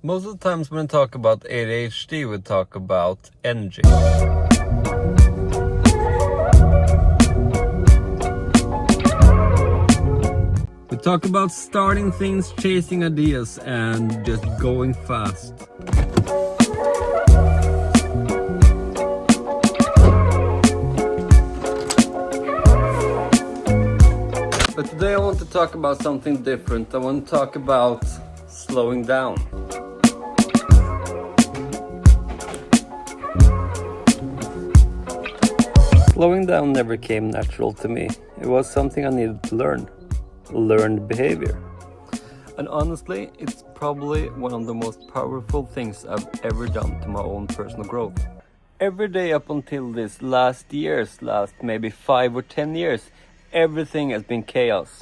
Most of the times when I talk about ADHD, we talk about energy. We talk about starting things, chasing ideas, and just going fast. But today I want to talk about something different. I want to talk about slowing down. Slowing down never came natural to me. It was something I needed to learn. Learned behavior. And honestly, it's probably one of the most powerful things I've ever done to my own personal growth. Every day up until this last maybe 5 or 10 years, everything has been chaos.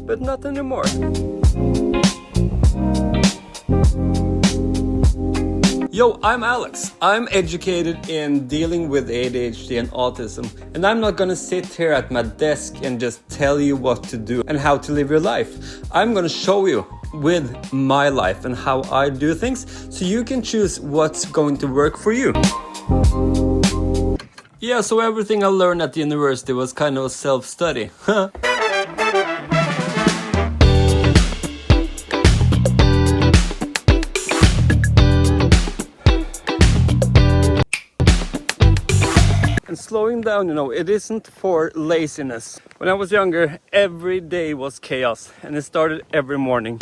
But not anymore. Yo, I'm Alex. I'm educated in dealing with ADHD and autism, and I'm not gonna sit here at my desk and just tell you what to do and how to live your life. I'm gonna show you with my life and how I do things so you can choose what's going to work for you. Yeah, so everything I learned at the university was kind of a self-study. And slowing down, it isn't for laziness. When I was younger, every day was chaos, and it started every morning.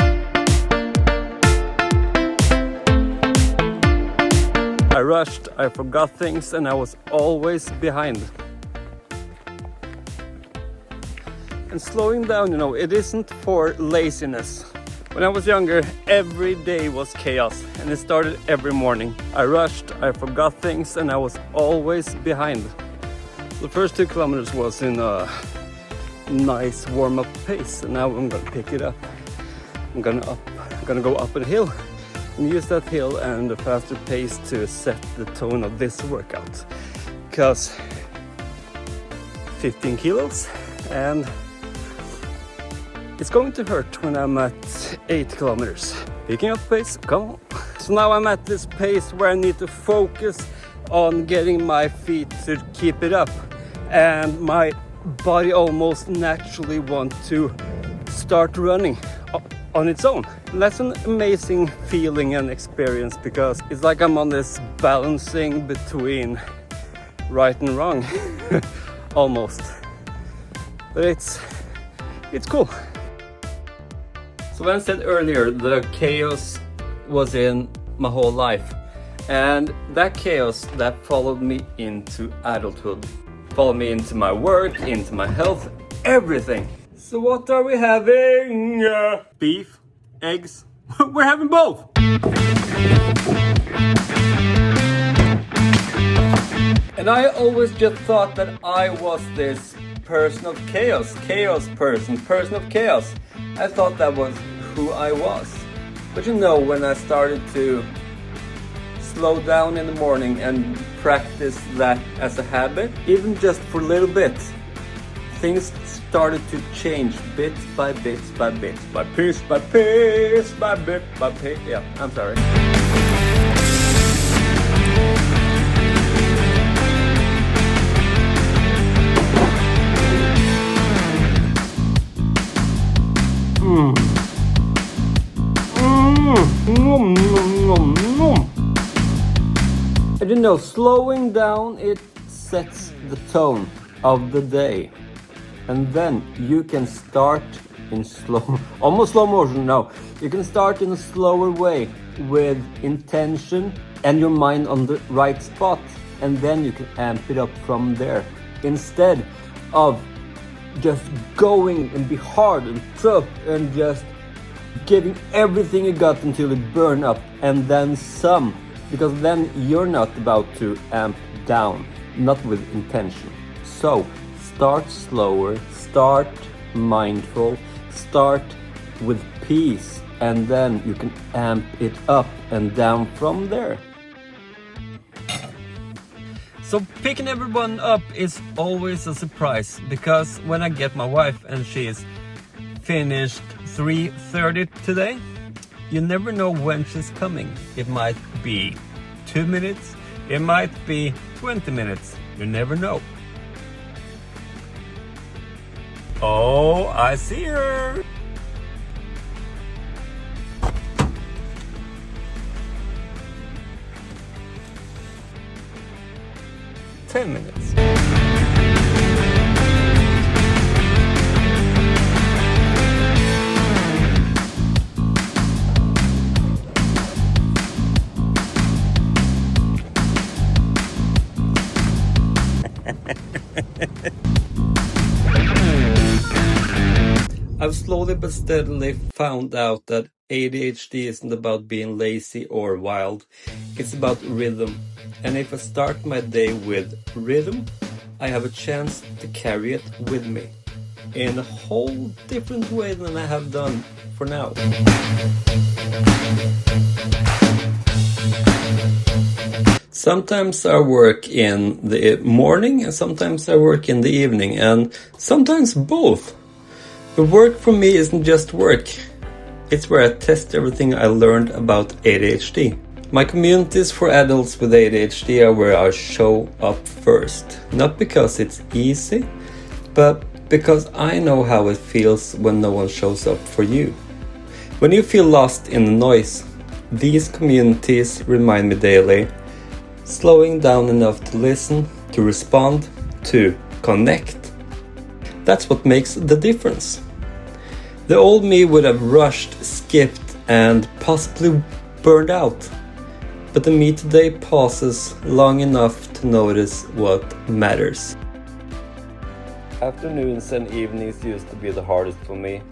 I rushed, I forgot things, and I was always behind. And slowing down, it isn't for laziness. When I was younger, every day was chaos, and it started every morning. I rushed, I forgot things, and I was always behind. The first 2 kilometers was in a nice warm-up pace, and now I'm gonna pick it up. I'm gonna go up a hill and use that hill and a faster pace to set the tone of this workout. Because 15 kilos and it's going to hurt when I'm at 8 kilometers. Picking up pace, come on. So now I'm at this pace where I need to focus on getting my feet to keep it up. And my body almost naturally wants to start running on its own. And that's an amazing feeling and experience because it's like I'm on this balancing between right and wrong. Almost. But it's cool. So when I said earlier, the chaos was in my whole life. And that chaos that followed me into adulthood. Followed me into my work, into my health, everything. So what are we having? Beef? Eggs? We're having both! And I always just thought that I was this person of chaos. Person of chaos. I thought that was who I was. But when I started to slow down in the morning and practice that as a habit, even just for a little bit, things started to change bit by bit by bit, by piece by piece, by bit by bit. Yeah, I'm sorry. And slowing down, it sets the tone of the day. And then you can start in almost slow motion. No, you can start in a slower way with intention and your mind on the right spot. And then you can amp it up from there. Instead of just going and be hard and tough and just giving everything you got until you burn up and then some. Because then you're not about to amp down, not with intention. So start slower, start mindful, start with peace, and then you can amp it up and down from there. So picking everyone up is always a surprise, because when I get my wife and she is finished 3:30 today. You never know when she's coming. It might be 2 minutes, it might be 20 minutes. You never know. Oh, I see her. Ten minutes. I've slowly but steadily found out that ADHD isn't about being lazy or wild, it's about rhythm. And if I start my day with rhythm, I have a chance to carry it with me in a whole different way than I have done for now. Sometimes I work in the morning and sometimes I work in the evening, and sometimes both. But work for me isn't just work. It's where I test everything I learned about ADHD. My communities for adults with ADHD are where I show up first. Not because it's easy, but because I know how it feels when no one shows up for you. When you feel lost in the noise, these communities remind me daily, slowing down enough to listen, to respond, to connect. That's what makes the difference. The old me would have rushed, skipped, and possibly burned out. But the me today pauses long enough to notice what matters. Afternoons and evenings used to be the hardest for me.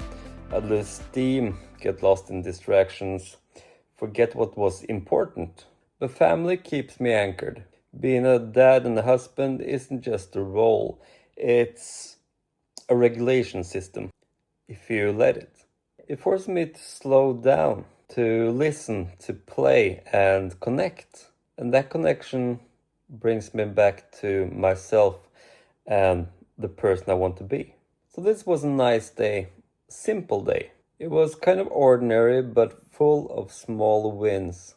I'd lose steam, get lost in distractions, forget what was important. But family keeps me anchored. Being a dad and a husband isn't just a role, it's a regulation system, if you let it. It forced me to slow down, to listen, to play and connect. And that connection brings me back to myself and the person I want to be. So this was a nice day, simple day. It was kind of ordinary but full of small wins.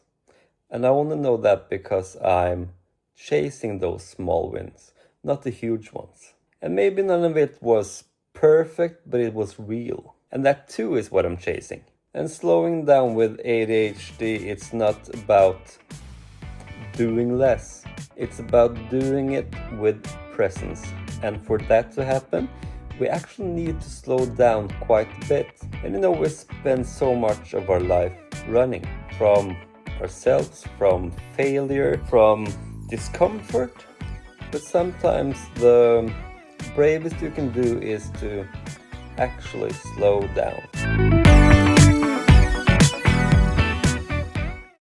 And I want to know that because I'm chasing those small wins, not the huge ones. And maybe none of it was perfect, but it was real. And that too is what I'm chasing. And slowing down with ADHD, it's not about doing less. It's about doing it with presence. And for that to happen, we actually need to slow down quite a bit. And we spend so much of our life running from ourselves, from failure, from discomfort. But sometimes the bravest you can do is to actually slow down.